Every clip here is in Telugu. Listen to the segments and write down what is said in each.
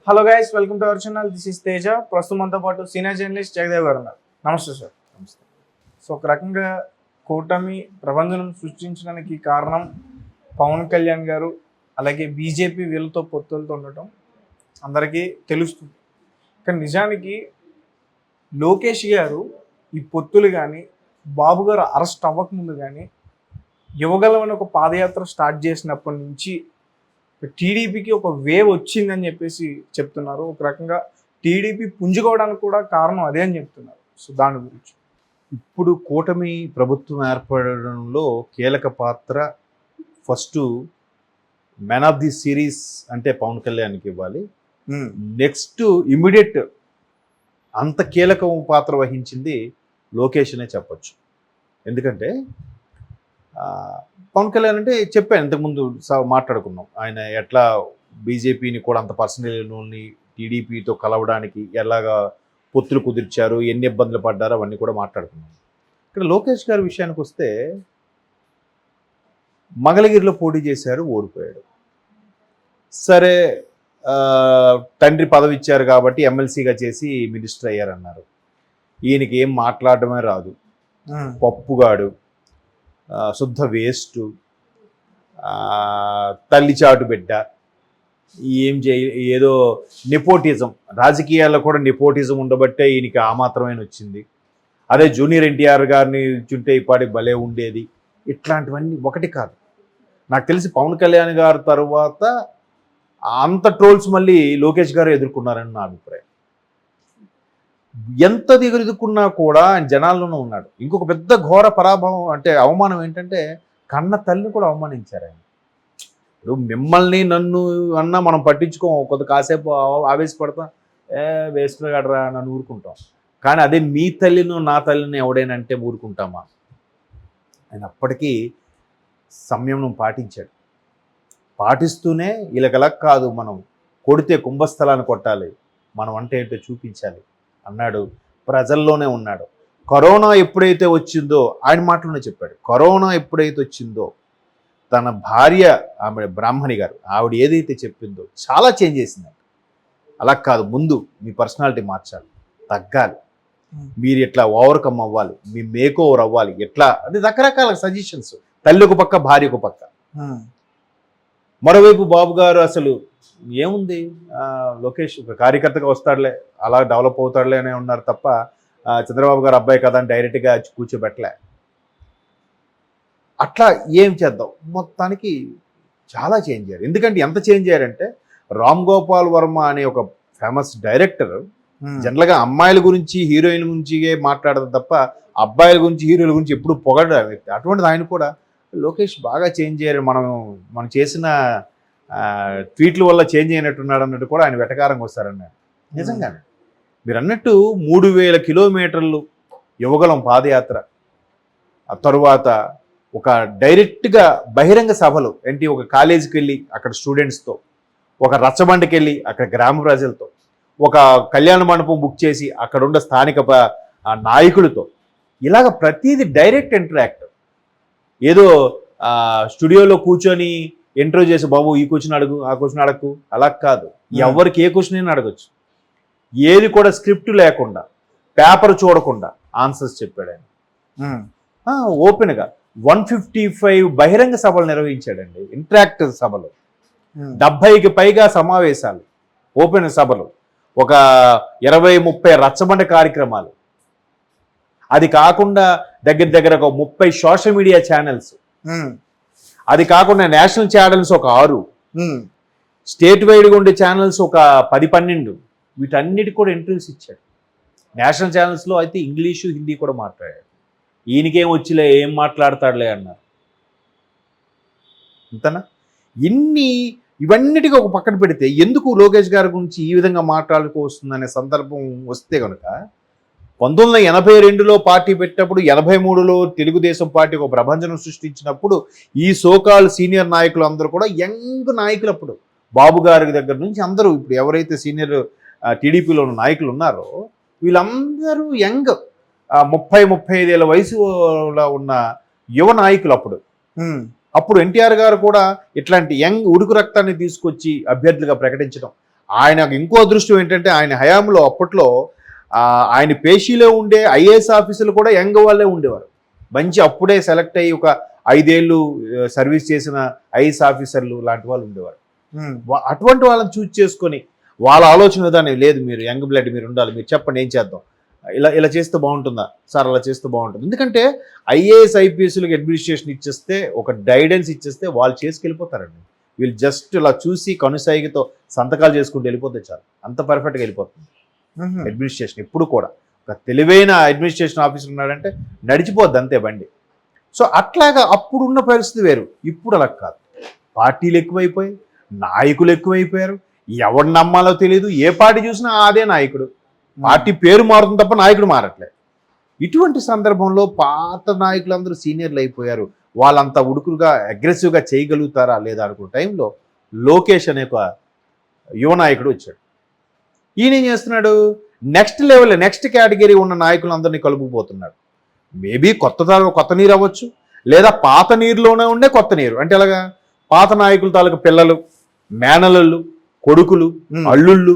Hello guys, welcome to our channel. This is Teja. ప్రస్తుతం మనతో పాటు సీనియర్ జర్నలిస్ట్ జగదేవ్ గారు ఉన్నారు. నమస్తే సార్. నమస్తే. సో ఒక రకంగా కూటమి ప్రపంచం సృష్టించడానికి కారణం పవన్ కళ్యాణ్ గారు, అలాగే బీజేపీ వీళ్ళతో పొత్తులతో ఉండటం అందరికీ తెలుస్తుంది. కానీ నిజానికి లోకేష్ గారు ఈ పొత్తులు కానీ బాబు గారు అరెస్ట్ అవ్వకముందు కానీ యువగలమని ఒక పాదయాత్ర స్టార్ట్ చేసినప్పటి నుంచి టీడీపీకి ఒక వేవ్ వచ్చిందని చెప్పేసి చెప్తున్నారు. ఒక రకంగా టీడీపీ పుంజుకోవడానికి కూడా కారణం అదే అని చెప్తున్నారు. సో దాని గురించి ఇప్పుడు కూటమి ప్రభుత్వం ఏర్పడడంలో కీలక పాత్ర first man of the series అంటే పవన్ కళ్యాణ్కి ఇవ్వాలి. నెక్స్ట్ ఇమ్మీడియట్ అంత కీలక పాత్ర వహించింది లోకేష్ అనే చెప్పచ్చు. ఎందుకంటే పవన్ కళ్యాణ్ అంటే చెప్పాను ఇంతకుముందు మాట్లాడుకున్నాం, ఆయన ఎట్లా బీజేపీని కూడా అంత పర్సనల్ని టీడీపీతో కలవడానికి ఎలాగా పొత్తులు కుదిర్చారు, ఎన్ని ఇబ్బందులు పడ్డారో అవన్నీ కూడా మాట్లాడుకున్నాం. ఇక్కడ లోకేష్ గారి విషయానికి వస్తే మంగళగిరిలో పోటీ చేశారు, ఓడిపోయాడు. సరే, తండ్రి పదవి ఇచ్చారు కాబట్టి ఎమ్మెల్సీగా చేసి మినిస్టర్ అయ్యారన్నారు. ఈయనకి ఏం మాట్లాడడమే రాదు, పప్పుగాడు, శుద్ధ వేస్ట్, తల్లిచాటు బిడ్డ, ఏదో నెపోటిజం, రాజకీయాల్లో కూడా నెపోటిజం ఉండబట్టే ఈయనకి ఆ మాత్రమే వచ్చింది. అదే జూనియర్ ఎన్టీఆర్ గారిని చుంటే ఇప్పటికి భలే ఉండేది. ఇట్లాంటివన్నీ ఒకటి కాదు. నాకు తెలిసి పవన్ కళ్యాణ్ గారి తర్వాత అంత ట్రోల్స్ మళ్ళీ లోకేష్ గారు ఎదుర్కొన్నారని నా అభిప్రాయం. ఎంత ఎదుర్కొన్నా కూడా ఆయన జనాల్లోనే ఉన్నాడు. ఇంకొక పెద్ద ఘోర పరాభవం అంటే అవమానం ఏంటంటే కన్న తల్లిని కూడా అవమానించారు ఆయన. ఇప్పుడు మిమ్మల్ని నన్ను అన్నా మనం పట్టించుకోం, కొంత కాసేపు ఆవేశపడతాం, వేస్ట్ గడరా నన్ను ఊరుకుంటాం. కానీ అదే మీ తల్లిను నా తల్లిని ఎవడైనా అంటే ఊరుకుంటామా? ఆయన అప్పటికీ సంయమనం పాటించాడు. పాటిస్తూనే వీళ్ళకలా కాదు, మనం కొడితే కుంభస్థలాన్ని కొట్టాలి, మనం అంటే ఏంటో చూపించాలి అన్నాడు. ప్రజల్లోనే ఉన్నాడు. కరోనా ఎప్పుడైతే వచ్చిందో ఆయన మాటలోనే చెప్పాడు, కరోనా ఎప్పుడైతే వచ్చిందో తన భార్య, ఆమె బ్రాహ్మణి గారు, ఆవిడ ఏదైతే చెప్పిందో చాలా చేంజ్ చేసింది. అలా కాదు, ముందు మీ పర్సనాలిటీ మార్చాలి, తగ్గాలి, మీరు ఎట్లా ఓవర్కమ్ అవ్వాలి, మీ మేక్ ఓవర్ అవ్వాలి, ఎట్లా అది రకరకాల సజెషన్స్. తల్లి ఒక పక్క, భార్య ఒక పక్క. మరోవైపు బాబు గారు అసలు ఏముంది, లోకేష్ ఒక కార్యకర్తగా వస్తాడులే, అలా డెవలప్ అవుతాడులే అనే ఉన్నారు తప్ప చంద్రబాబు గారు అబ్బాయి కదా అని డైరెక్ట్గా కూర్చోబెట్టలే. అట్లా ఏం చేద్దాం, మొత్తానికి చాలా చేంజ్ అయ్యారు. ఎందుకంటే ఎంత చేంజ్ అయ్యారంటే రామ్ గోపాల్ వర్మ అనే ఒక ఫేమస్ డైరెక్టర్ జనరల్గా అమ్మాయిల గురించి హీరోయిన్ గురించి మాట్లాడదు తప్ప అబ్బాయిల గురించి హీరోయిన్ గురించి ఎప్పుడు పొగడారు. అటువంటిది ఆయన కూడా లోకేష్ బాగా చేంజ్ అయ్యారు. మనం చేసిన ట్వీట్ల వల్ల చేంజ్ అయినట్టున్నాడు అన్నట్టు కూడా ఆయన వెటకారంగా వస్తారన్నాడు. నిజంగానే మీరు అన్నట్టు 3000 కిలోమీటర్లు యువగలం పాదయాత్ర, ఆ తరువాత ఒక డైరెక్ట్గా బహిరంగ సభలు ఏంటి, ఒక కాలేజీకి వెళ్ళి అక్కడ స్టూడెంట్స్తో, ఒక రచ్చబండకి వెళ్ళి అక్కడ గ్రామ ప్రజలతో, ఒక కళ్యాణ మండపం బుక్ చేసి అక్కడ ఉన్న స్థానిక నాయకులతో, ఇలాగ ప్రతిదీ డైరెక్ట్ ఇంటరాక్ట్. ఏదో స్టూడియోలో కూర్చొని ఇంటర్వ్యూ చేసి బాబు ఈ క్వశ్చన్ అడుగు, ఆ క్వశ్చన్ అడగకు, అలా కాదు. ఎవరికి ఏ క్వశ్చన్ అయినా అడగచ్చు. ఏది కూడా స్క్రిప్ట్ లేకుండా, పేపర్ చూడకుండా ఆన్సర్స్ చెప్పాడు ఆయన. ఓపెన్గా 155 బహిరంగ సభలు నిర్వహించాడండి, ఇంటరాక్టివ్ సభలు, 70కి పైగా సమావేశాలు, ఓపెన్ సభలు, ఒక 20-30 రచ్చబండ కార్యక్రమాలు. అది కాకుండా దగ్గర ఒక 30 సోషల్ మీడియా ఛానల్స్, అది కాకుండా నేషనల్ ఛానల్స్ ఒక 6, స్టేట్ వైడ్గా ఉండే ఛానల్స్ ఒక 10-12, వీటన్నిటికి కూడా ఇంటర్వ్యూస్ ఇచ్చాడు. నేషనల్ ఛానల్స్లో అయితే ఇంగ్లీషు హిందీ కూడా మాట్లాడాడు. ఈయనకేం వచ్చిలే, ఏం మాట్లాడతాడులే అన్నారు. అంతనా? ఇవన్నిటికీ ఒక పక్కన పెడితే ఎందుకు లోకేష్ గారి గురించి ఈ విధంగా మాట్లాడుకోవస్తుందనే సందర్భం వస్తే కనుక 1982లో పార్టీ పెట్టినప్పుడు, 83లో తెలుగుదేశం పార్టీ ఒక ప్రభంజనం సృష్టించినప్పుడు ఈ సోకాల్ సీనియర్ నాయకులు అందరూ కూడా యంగ్ నాయకులు. అప్పుడు బాబు గారి దగ్గర నుంచి అందరూ ఇప్పుడు ఎవరైతే సీనియర్ టీడీపీలో ఉన్న నాయకులు ఉన్నారో వీళ్ళందరూ యంగ్, 30-35 ఏళ్ళ వయసులో ఉన్న యువ నాయకులు. అప్పుడు ఎన్టీఆర్ గారు కూడా ఇట్లాంటి యంగ్ ఉడుకు రక్తాన్ని తీసుకొచ్చి అభ్యర్థులుగా ప్రకటించడం, ఆయన ఇంకో అదృష్టం ఏంటంటే ఆయన హయాంలో అప్పట్లో ఆయన పేషీలో ఉండే ఐఏఎస్ ఆఫీసర్లు కూడా యంగ్ వాళ్ళే ఉండేవారు. మంచి అప్పుడే సెలెక్ట్ అయ్యి ఒక 5 ఏళ్ళు సర్వీస్ చేసిన ఐఏఎస్ ఆఫీసర్లు లాంటి వాళ్ళు ఉండేవారు. అటువంటి వాళ్ళని చూస్ చేసుకొని వాళ్ళ ఆలోచన విధానం లేదు, మీరు యంగ్ బ్లడ్ మీరు ఉండాలి, మీరు చెప్పండి ఏం చేద్దాం, ఇలా చేస్తే బాగుంటుందా సార్, అలా చేస్తే బాగుంటుంది. ఎందుకంటే ఐఏఎస్ ఐపీఎస్లకు అడ్మినిస్ట్రేషన్ ఇచ్చేస్తే, ఒక గైడెన్స్ ఇచ్చేస్తే వాళ్ళు చేసుకెళ్ళిపోతారండి. వీళ్ళు జస్ట్ ఇలా చూసి కనుసైగతో సంతకాలు చేసుకుంటూ వెళ్ళిపోతే చాలు, అంత పర్ఫెక్ట్గా వెళ్ళిపోతుంది అడ్మినిస్ట్రేషన్. ఎప్పుడు కూడా ఒక తెలివైన అడ్మినిస్ట్రేషన్ ఆఫీసర్ ఉన్నాడంటే నడిచిపోద్ది అంతే బండి. సో అట్లాగా అప్పుడున్న పరిస్థితి వేరు, ఇప్పుడు అలా కాదు. పార్టీలు ఎక్కువైపోయాయి, నాయకులు ఎక్కువైపోయారు, ఎవరు నమ్మాలో తెలియదు, ఏ పార్టీ చూసినా అదే నాయకుడు, పార్టీ పేరు మారుతుంది తప్ప నాయకుడు మారట్లేదు. ఇటువంటి సందర్భంలో పాత నాయకులందరూ సీనియర్లు అయిపోయారు, వాళ్ళంతా ఉడుకులుగా అగ్రెసివ్గా చేయగలుగుతారా లేదా అనుకున్న టైంలో లోకేష్ అనే ఒక యువ నాయకుడు వచ్చాడు. ఈయన ఏం చేస్తున్నాడు, నెక్స్ట్ లెవెల్ నెక్స్ట్ కేటగిరీ ఉన్న నాయకులందరినీ కలుపుకుపోతున్నాడు. మేబీ కొత్త నీరు అవ్వచ్చు, లేదా పాత నీరులోనే ఉండే కొత్త నీరు. అంటే అలాగా పాత నాయకుల తాలూకు పిల్లలు, మేనలళ్ళు, కొడుకులు, అల్లుళ్ళు,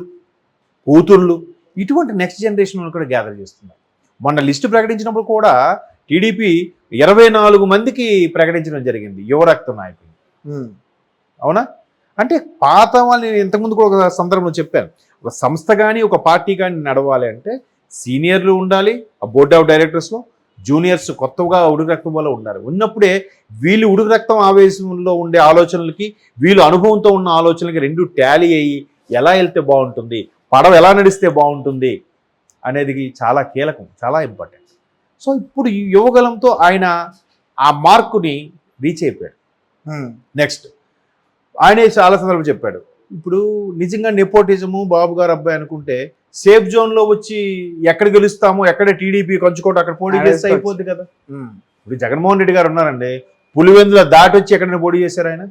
కూతుర్లు, ఇటువంటి నెక్స్ట్ జనరేషన్ కూడా గ్యాదర్ చేస్తున్నారు. మొన్న లిస్టు ప్రకటించినప్పుడు కూడా టీడీపీ 24 మందికి ప్రకటించడం జరిగింది యువరక్త నాయకులు. అవునా? అంటే పాత వాళ్ళని ఇంతకుముందు కూడా ఒక సందర్భంలో చెప్పాను, ఒక సంస్థ కానీ ఒక పార్టీ కానీ నడవాలి అంటే సీనియర్లు ఉండాలి ఆ బోర్డ్ ఆఫ్ డైరెక్టర్స్లో, జూనియర్స్ కొత్తగా ఉడుకు రక్తం వల్ల ఉండాలి. ఉన్నప్పుడే వీళ్ళు ఉడుకు రక్తం ఆవేశంలో ఉండే ఆలోచనలకి, వీళ్ళు అనుభవంతో ఉన్న ఆలోచనలకి రెండు టాలీ అయ్యి ఎలా వెళ్తే బాగుంటుంది, పడవ ఎలా నడిస్తే బాగుంటుంది అనేది చాలా కీలకం, చాలా ఇంపార్టెంట్. సో ఇప్పుడు ఈ యువగలంతో ఆయన ఆ మార్కుని రీచ్ అయిపోయాడు. నెక్స్ట్ ఆయనే చాలా సందర్భం చెప్పాడు, ఇప్పుడు నిజంగా నెపోటిజము బాబు గారు అబ్బాయి అనుకుంటే సేఫ్ జోన్లో వచ్చి ఎక్కడ గెలుస్తామో, ఎక్కడ టీడీపీ కంచుకోవటం అక్కడ పోటీ చేస్తే అయిపోద్ది కదా. ఇప్పుడు జగన్మోహన్ రెడ్డి గారు ఉన్నారండి, పులివెందుల దాటొచ్చి ఎక్కడైనా పోటీ చేశారు ఆయన?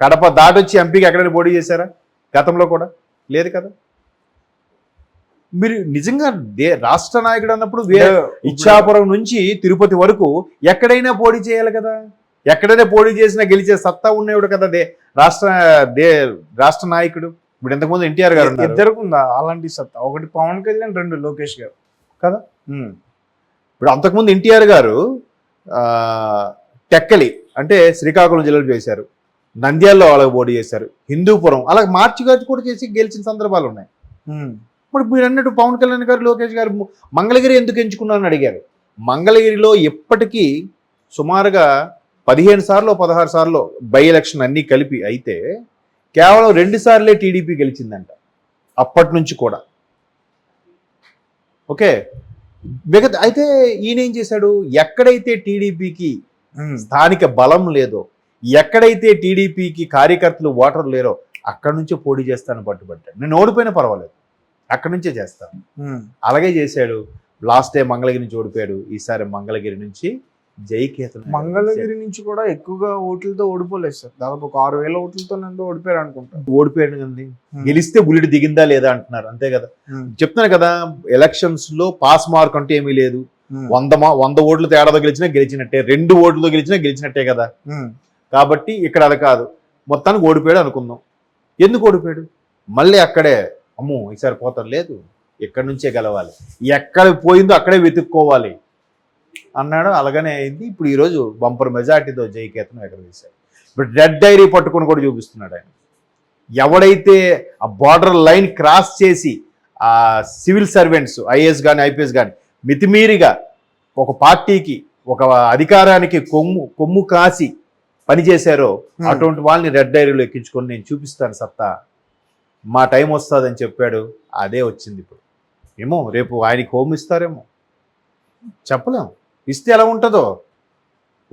కడప దాటొచ్చి ఎంపీకి ఎక్కడైనా పోటీ చేశారా? గతంలో కూడా లేదు కదా. మీరు నిజంగా రాష్ట్ర నాయకుడు అన్నప్పుడు ఇచ్చాపురం నుంచి తిరుపతి వరకు ఎక్కడైనా పోటీ చేయాలి కదా. ఎక్కడైనా పోటీ చేసినా గెలిచే సత్తా ఉండేవాడు కదా రాష్ట్ర నాయకుడు. ఇప్పుడు ఇంతకుముందు ఎన్టీఆర్ గారు ఇద్దరుకుందా అలాంటి సత్తా? ఒకటి పవన్ కళ్యాణ్, రెండు లోకేష్ గారు కదా. ఇప్పుడు అంతకుముందు ఎన్టీఆర్ గారు టెక్కలి అంటే శ్రీకాకుళం జిల్లాలో చేశారు, నంద్యాలలో వాళ్ళకి పోటీ చేశారు, హిందూపురం అలా మార్చి కూడా చేసి గెలిచిన సందర్భాలు ఉన్నాయి. మరి మీరు అన్నట్టు పవన్ కళ్యాణ్ గారు, లోకేష్ గారు మంగళగిరి ఎందుకు ఎంచుకున్నారని అడిగారు. మంగళగిరిలో ఎప్పటికీ సుమారుగా 15 సార్లు 16 సార్లు బై ఎలక్షన్ అన్నీ కలిపి అయితే కేవలం 2 సార్లే టీడీపీ గెలిచిందంట అప్పటి నుంచి కూడా. ఓకే, మిగతా అయితే ఈయన ఏం చేశాడు, ఎక్కడైతే టీడీపీకి స్థానిక బలం లేదో, ఎక్కడైతే టీడీపీకి కార్యకర్తలు ఓటర్లు లేరో అక్కడి నుంచే పోటీ చేస్తాను పట్టుబట్టాడు. నేను ఓడిపోయినా పర్వాలేదు, అక్కడి నుంచే చేస్తాను. అలాగే చేశాడు. లాస్ట్ టైం మంగళగిరి నుంచి ఓడిపోయాడు, ఈసారి మంగళగిరి నుంచి జైకేతన్. మంగళగిరి నుంచి కూడా ఎక్కువగా ఓట్లతో ఓడిపోలేదు సార్, దాదాపు ఒక 6,000 ఓట్లతో ఓడిపోయారు అనుకుంటా. ఓడిపోయాడు కదండి, గెలిస్తే బుల్లెట్ దిగిందా లేదా అంటున్నారు, అంతే కదా. చెప్తున్నాను కదా, ఎలక్షన్స్ లో పాస్ మార్క్ అంటే ఏమీ లేదు. 100 ఓట్ల తేడాతో గెలిచినా గెలిచినట్టే, 2 ఓట్లతో గెలిచినా గెలిచినట్టే కదా. కాబట్టి ఇక్కడ అది కాదు, మొత్తానికి ఓడిపోయాడు అనుకుందాం. ఎందుకు ఓడిపోయాడు? మళ్ళీ అక్కడే అమ్మో ఈసారి పోతారు లేదు, ఎక్కడి నుంచే గెలవాలి, ఎక్కడ పోయిందో అక్కడే వెతుక్కోవాలి అన్నాడు. అలాగనే అయింది. ఇప్పుడు ఈరోజు బంపర్ మెజార్టీతో జైకేతను ఎగరవేశాడు. ఇప్పుడు రెడ్ డైరీ పట్టుకొని కూడా చూపిస్తున్నాడు ఆయన. ఎవడైతే ఆ బార్డర్ లైన్ క్రాస్ చేసి ఆ సివిల్ సర్వెంట్స్ ఐఏఎస్ కానీ ఐపీఎస్ కానీ మితిమీరిగా ఒక పార్టీకి ఒక అధికారానికి కొమ్ము కాసి పనిచేశారో అటువంటి వాళ్ళని రెడ్ డైరీలో ఎక్కించుకొని నేను చూపిస్తాను సత్తా, మా టైం వస్తుందని చెప్పాడు. అదే వచ్చింది. ఇప్పుడు ఏమో రేపు ఆయనకి హోమ్ ఇస్తారేమో చెప్పలేము, ఇస్తే ఎలా ఉంటుందో.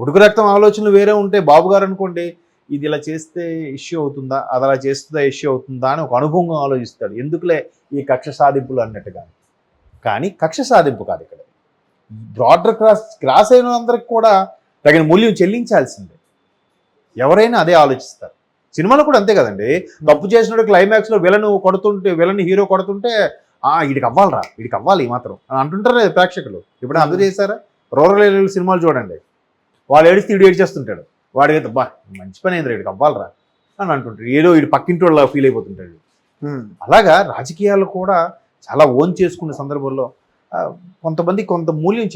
ఉడుకు రక్తం ఆలోచనలు వేరే ఉంటే బాబు గారు అనుకోండి, ఇది ఇలా చేస్తే ఇష్యూ అవుతుందా, అది అలా చేస్తుందా ఇష్యూ అవుతుందా అని ఒక అనుభవంగా ఆలోచిస్తాడు. ఎందుకులే ఈ కక్ష సాధింపులు అన్నట్టుగా. కానీ కక్ష సాధింపు కాదు ఇక్కడ. బార్డర్ క్రాస్ అయిన అందరికి కూడా తగిన మూల్యం చెల్లించాల్సిందే. ఎవరైనా అదే ఆలోచిస్తారు. సినిమాలో కూడా అంతే కదండి. తప్పు చేసినప్పుడు క్లైమాక్స్లో విలన్ హీరో కొడుతుంటే వీడికి అవ్వాలరా, వీడికి అవ్వాలి మాత్రం అని అంటుంటారు ప్రేక్షకులు. ఇప్పుడు అందరూ చేశారా? రూరల్ ఏరియా సినిమాలు చూడండి, వాళ్ళు ఏడిస్తే వీడు ఏడ్చేస్తుంటాడు, వాడికి బా మంచి పని అయింది వీడికి అవ్వాలరా అని అంటుంటాడు. ఏదో వీడు పక్కింటి వాళ్ళ ఫీల్ అయిపోతుంటాడు. అలాగా రాజకీయాలు కూడా చాలా ఓన్ చేసుకునే సందర్భంలో కొంతమంది కొంత మూల్యం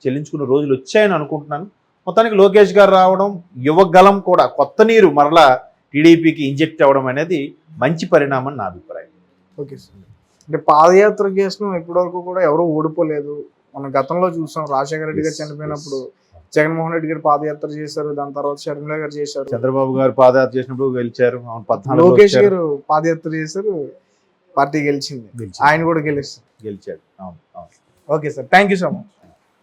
చెల్లించుకునే రోజులు వచ్చాయని అనుకుంటున్నాను. మొత్తానికి లోకేష్ గారు రావడం, యువగలం కూడా కొత్త నీరు మరలా టీడీపీకి ఇంజెక్ట్ అవ్వడం అనేది మంచి పరిణామం నా అభిప్రాయం. Okay sir. అంటే పాదయాత్ర కేసును ఇప్పటివరకు కూడా ఎవరు ఓడిపోలేదు. మనం గతంలో చూసాం, రాజశేఖర రెడ్డి గారు చనిపోయినప్పుడు జగన్మోహన్ రెడ్డి గారు పాదయాత్ర చేశారు, దాని తర్వాత షర్మిల గారు చేశారు, చంద్రబాబు గారు పాదయాత్ర చేసినప్పుడు గెలిచారు, లోకేష్ గారు పాదయాత్ర చేశారు, పార్టీ గెలిచింది, ఆయన కూడా గెలిచాడు. అవును. Okay sir, thank you so much.